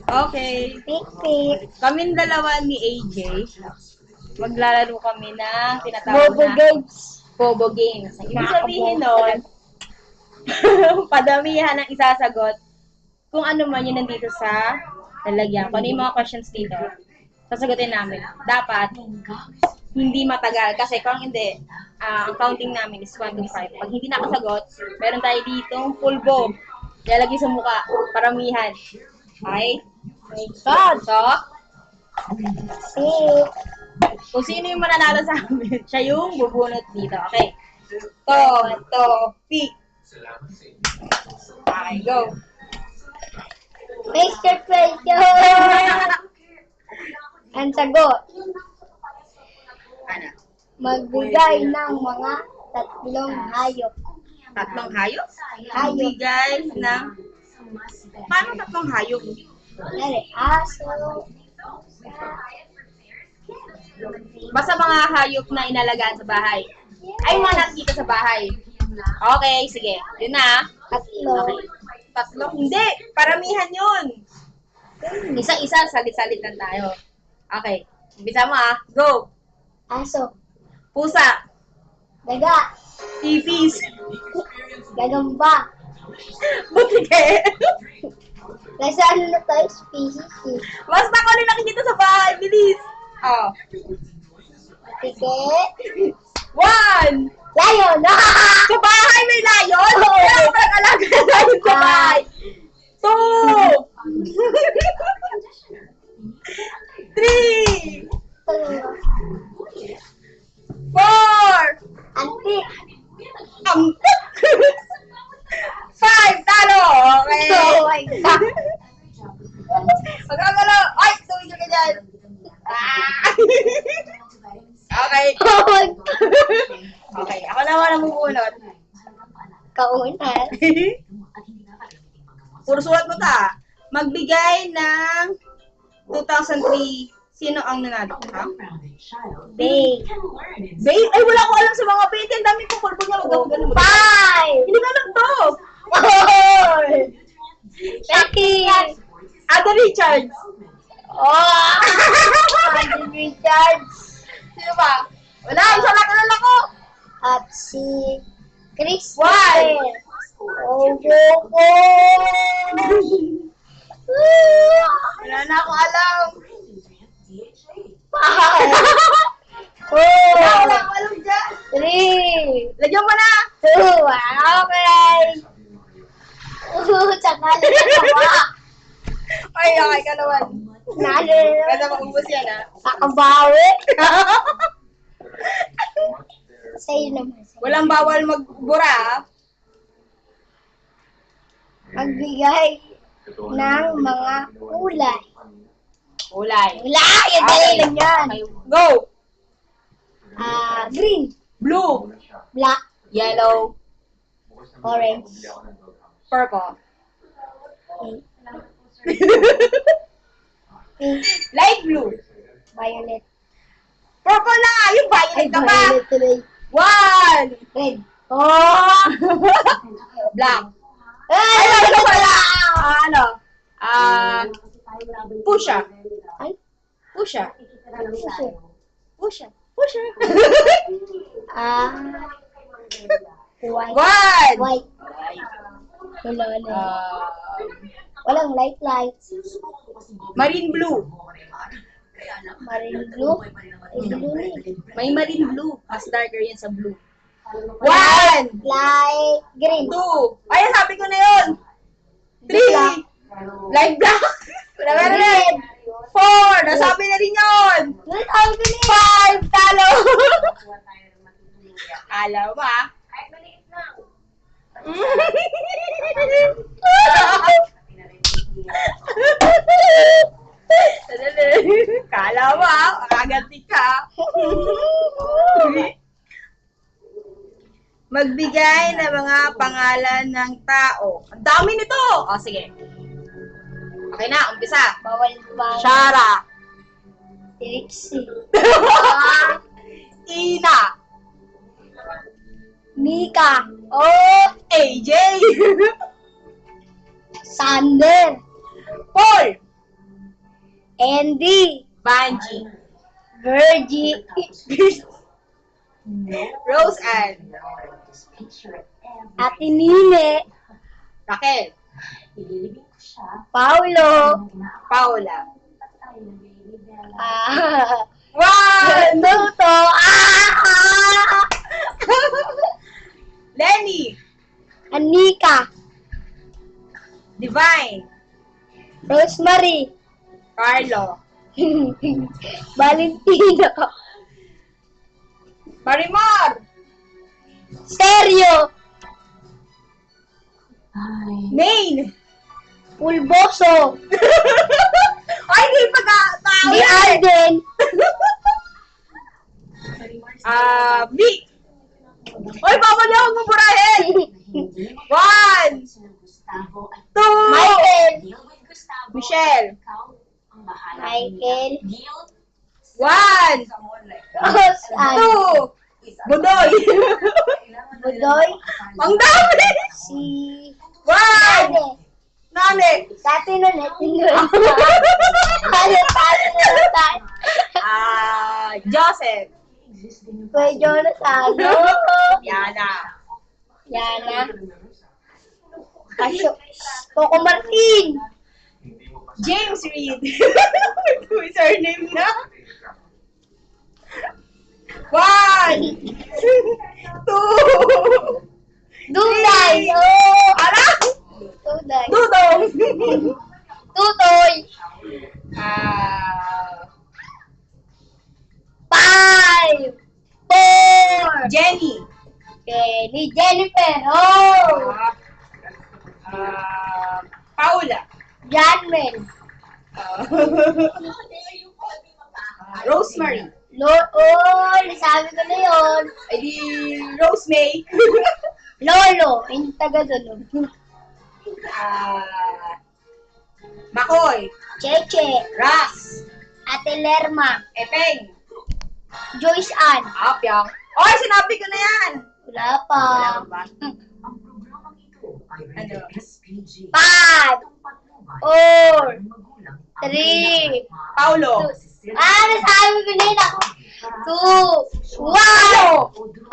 Okay. Pick. Kaming dalawa ni AJ, maglalaro kami ng tinatawag Bobo na games. Bobo Games. Ang ibig sabihin nun, padamihan ang isasagot kung ano man yun nandito sa lalagyan. Kung ano yung mga questions dito, sasagutin namin. Dapat, hindi matagal. Kasi kung hindi, ang counting namin is 1 to 5. Pag hindi nakasagot, meron tayo ditong pulbo. Lalagay sa mukha, paramihan. Okay? God. So, Pick. kung sino yung mananalo sa amin, siya yung bubunot dito. Okay. Pick. Okay, go. Mr. Question. Ang sagot. Ano? Magbigay ng mga tatlong hayop. Tatlong hayop? Hayop. Bigay ng... Paano tatlong hayop? Dari, aso. Basta mga hayop na inalagaan sa bahay. Ay, mga nakikita sa bahay. Okay, sige. Yun na. Tatlo. Okay. Tatlo? Hindi. Paramihan yun. Isa-isa, salit-salit lang tayo. Okay. Umpisa mo Go. Aso. Pusa. Daga. Ipis. Gagamba. Butike. Kasi ano na tayo? Species. Basta ko rin nakikita sa bahay. Bilis. Tike. 1. Lion. Sa bahay may layon? Kaya ako nag-alaga ng layon sa bahay. 2. 3. 4. Antik. 5. Talo. Okay. Oh my God. Magkakalo. Ay, tumigil ka dyan. Okay. Oh my God. Okay, ako naman ang bubunot. Kaunan. Puro sulat mo Magbigay ng 2003. Sino ang nanalo? Bay. Bay? Ay, wala ko alam sa mga bay. Ang dami ko pulpo niya. Ganun mo. 5. Hindi ko alam to. Becky. Ada Richards. Oh. Andy Richards. Sino ba? Wala, isa lang kilala ko. At si Chris. Why? Oh, Bobo. Wala na akong alam. 5. Wala akong alam dyan. 3. Lagyan mo na. 2. Okay. Tsaka nalawa. Ay, okay ka naman. Nalawa. Ganda maubos yan Nakabawi. Sa'yo naman. Walang bawal magbura Magbigay ng mga kulay. Kulay. Kulay! Ang dali lang yan. Okay, go! Green. Blue. Black. Yellow. Orange. Purple. Pink. Light blue. Violet. Purple na nga! Yung violet ka pa! Violet tuloy. 1! Red. Oh! Black. Ay! Ay, ano pala? Pusha. Ay? Pusha. Puso. Pusha. Pusha. White. 1! White. Wala na. Walang light. Marine blue. Marine blue. Ay, blue ni. May marine blue. Mas darker yan sa blue. 1! Light green. 2! Ay, sabi ko na yun! 3! Light black! Wala meron na Red. 4! Nasabi na rin yun! Red all green. 5! Talo! Alam mo Kala mo makaganti ka. Magbigay ng mga pangalan ng tao. Ang dami nito! O, sige. Okay na, umpisa. Bawal pa. Shara. Trixie. Ina. Mika. Oh, AJ. Sander. Paul. Andy. Banji. Virgie. Rose Ann. Ate Nine. Raquel. Paulo. Paula. One. One. Duto. Lenny. Anika. Divine. Rosemary. Carlo. Valentino. Marimar. Sergio. Maine. Pulboso. Ay, hindi pag-tao Di Alden. Vic. Oy, bawal na akong maburahin. 1, 2, Michael. Michelle. Michael. 1, Rose Ann. 2, Budoy. Budoy. Ang dami. Si 1, Nane. Nane. Dati nun eh. Ano. Joseph. Kuya Jonathan. Yana. Yana. Asyo. Coco Martin. James Reed. Who's her name na? 1, 2, Duday. 3. Oh. Ala! Duday. Dudong. Tutoy. 5, 4. Jenny. Kenny. Jennifer. Oh. Paula. Janmel. Rosemary. Oh, nasabi ko na yun. Ay di Rosemay. Lolo. Yung taga doon. Makoy. Cheche. Ras. Ate Lerma. Epeng. Joyce Ann. Apyang. Oy, sinabi ko na yan. Wala pa. Wala ba? Ano? 5, 4, 3. Paulo. Nasabi ko na yun ako. 2, 1.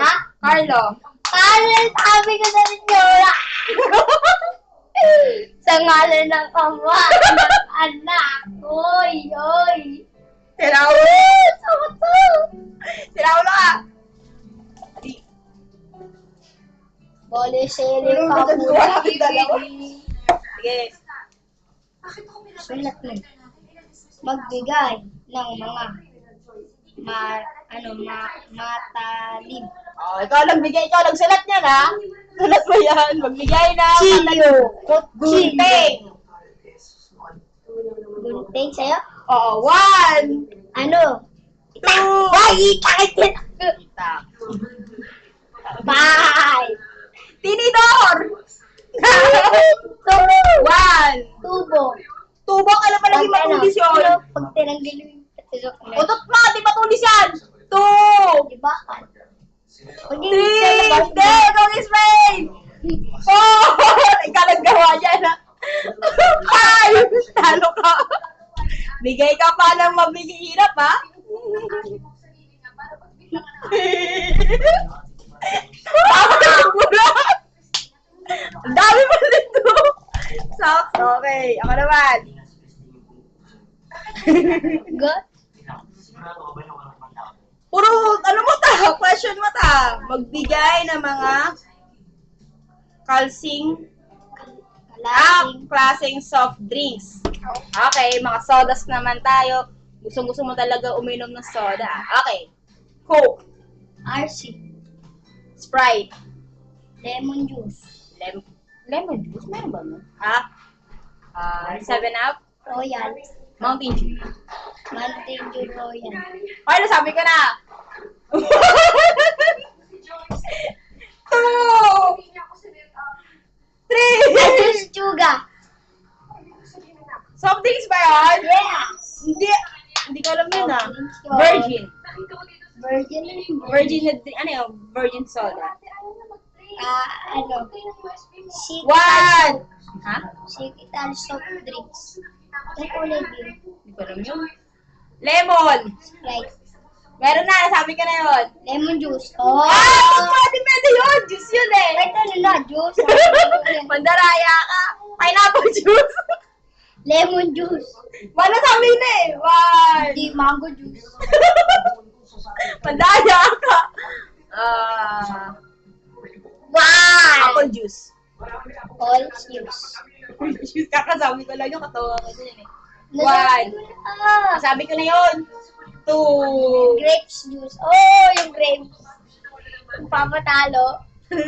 Ha? Carlo. Sabi ko na rin yun. Sa ngalan ng ama, ng anak. Oy, oy. Sinaulo. Soto. Sinaulo ka. Bole, sili Ano ka ba mo. wala kang dalawa? Sige. Sulat mo. Magbigay ng mga matalim. Oh, ikaw lang bigay, ikaw lang sulat niyan ha. Sulat mo yan. Magbigay na. Chilyo. Gunting. Gunting sa'yo? Oo, 1, Ano? 2, Ay, kahit 5. Tinidor! 1. Tubo. Tubok, alam pa lagi matulis yun. Pag tinanggal yung patusok na. Utot mo, di matulis yan. 2, Diba? Pag 3, hindi, ikaw is Spain. 4, ikaw naggawa dyan ha. 5, talo ka. Bigay ka pa ng mabigihirap ha. Ang dami mo nito. Okay, ako naman. Good? Puro, ano mo ta? Question mo ta. Magbigay ng mga klaseng soft drinks. Okay, mga sodas naman tayo. Gusto mo talaga uminom ng soda. Okay. Coke, RC. Sprite, Lemon juice. lemon juice, meron ba mo? Ha? 7-Up, Royal. Mountain Dew. Mountain Dew Royal. Okay, nasabi ko na. 2, 3, Juice Chuga. soft drinks ba yun? Yes. Hindi ko alam yun ah. Soft drinks yun. Virgin. Virgin na yun. Virgin na, ano yun? Virgin soda. Ano? Six. 1, Ha? Secretary soft drinks. Ang kulay din. Hindi ko alam yun. Lemon! Right. Meron na, sabi ka na yun. Lemon juice. Oh! Pwede yun! Juice yun eh! Kahit ano na, juice. Mandaraya ka! Pineapple juice! Lemon juice. Wala sabi na eh! One! Hindi, mango juice. Mandaya ka! One! Apple juice. All juice. Juice, kakasabi ko lang yung katawa ko dun eh. Nasabi ko na. Sabi ko na yun. Two. Grapes juice. Oh, yung grapes. Yung papatalo. 5.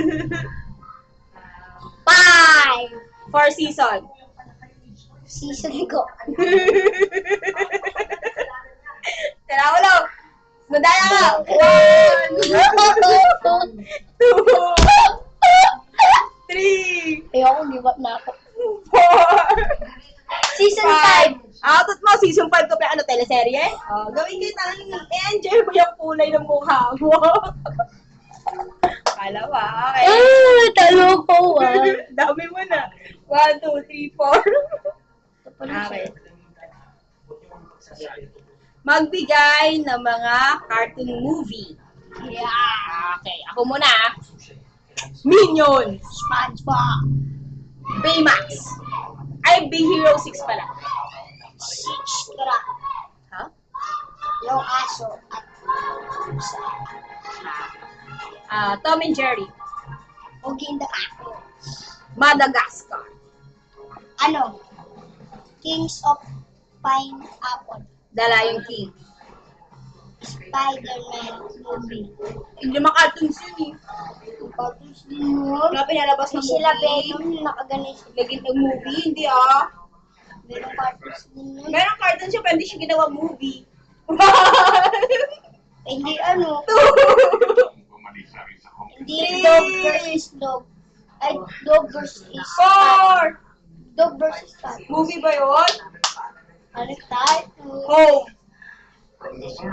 Four season. Season ko. Tira mo lang. Mandaya ka. One. Two. Three. Ayoko, give up na ako. Four. Season Five. 5. Out mo, season 5 ko pa ano, teleserye? Gawin kita lang, enjoy mo yung kulay ng mukha mo. Kala ba? Okay. Talo ko Dami mo na. 1, 2, 3, 4. Okay. Magbigay ng mga cartoon movie. Yeah. Okay, ako muna. Minions. SpongeBob. Baymax. Ay, Big Hero 6 pala. Tara. Ha? Yung aso at Tom and Jerry. Oginda ako. Madagascar. Ano? Kings of Pineapple. The Lion King. Spider-Man movie. Hindi naman cartoons yun eh. Cartoons din yun. Wala pinalabas ng Sila movie. Venom nakaganis. Lagyan ng movie, hindi ah. Meron cartoons din yun. Meron cartoon siya, pero hindi siya ginawa movie. Hindi ano. Hindi Three. dog versus dog. Ay, dog versus cat. Four! Dog versus cat. Movie ba yun? Ano tayo? Home.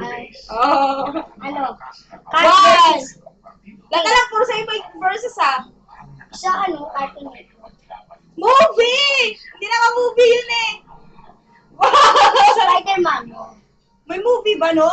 Ay, Oh. ano? Cat One! versus. Laka lang, puro sa'yo ba yung versus ah? Sa ano? Cartoon Network. Movie! Hindi naman movie yun eh. Wow! Spider-Man. May movie ba no?